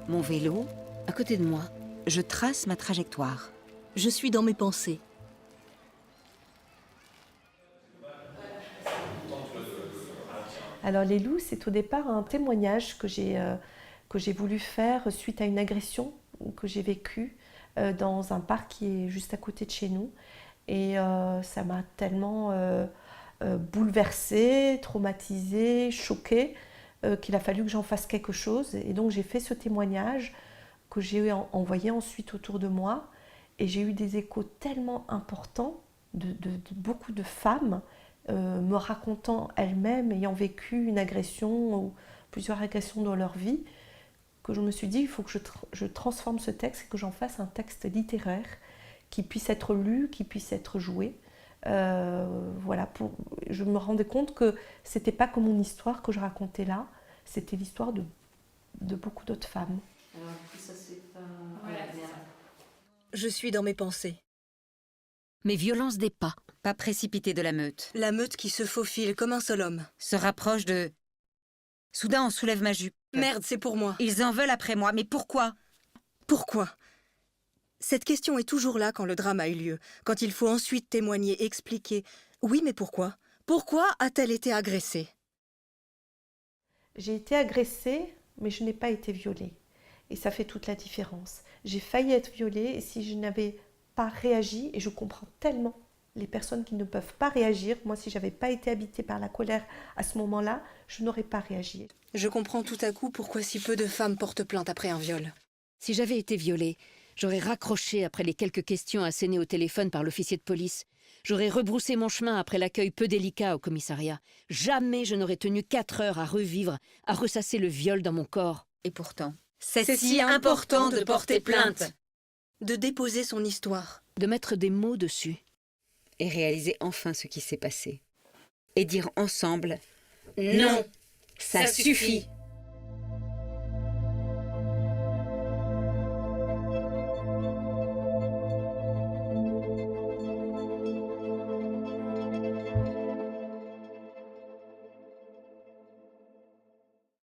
Mon vélo, à côté de moi. Je trace ma trajectoire. Je suis dans mes pensées. Alors les loups, c'est au départ un témoignage que j'ai voulu faire suite à une agression que j'ai vécue dans un parc qui est juste à côté de chez nous. Et ça m'a tellement bouleversée, traumatisée, choquée qu'il a fallu que j'en fasse quelque chose. Et donc j'ai fait ce témoignage que j'ai envoyé ensuite autour de moi. Et j'ai eu des échos tellement importants de beaucoup de femmes me racontant elles-mêmes ayant vécu une agression ou plusieurs agressions dans leur vie, que je me suis dit il faut que je transforme ce texte et que j'en fasse un texte littéraire qui puisse être lu, qui puisse être joué. Voilà, je me rendais compte que c'était pas que mon histoire que je racontais là, c'était l'histoire de beaucoup d'autres femmes. Alors, ça c'est pas... Voilà, je suis dans mes pensées. Mes violences des pas précipitées de la meute. La meute qui se faufile comme un seul homme. Se rapproche de... Soudain, on soulève ma jupe. Merde, c'est pour moi. Ils en veulent après moi, mais pourquoi? Pourquoi? Cette question est toujours là quand le drame a eu lieu, quand il faut ensuite témoigner, expliquer. Oui, mais pourquoi? Pourquoi a-t-elle été agressée? J'ai été agressée, mais je n'ai pas été violée. Et ça fait toute la différence. J'ai failli être violée et si je n'avais pas réagi, et je comprends tellement les personnes qui ne peuvent pas réagir, moi si je n'avais pas été habitée par la colère à ce moment-là, je n'aurais pas réagi. Je comprends tout à coup pourquoi si peu de femmes portent plainte après un viol. Si j'avais été violée, j'aurais raccroché après les quelques questions assénées au téléphone par l'officier de police. J'aurais rebroussé mon chemin après l'accueil peu délicat au commissariat. Jamais je n'aurais tenu 4 heures à revivre, à ressasser le viol dans mon corps. Et pourtant, c'est si important de porter plainte. De déposer son histoire. De mettre des mots dessus. Et réaliser enfin ce qui s'est passé. Et dire ensemble « Non, ça suffit !»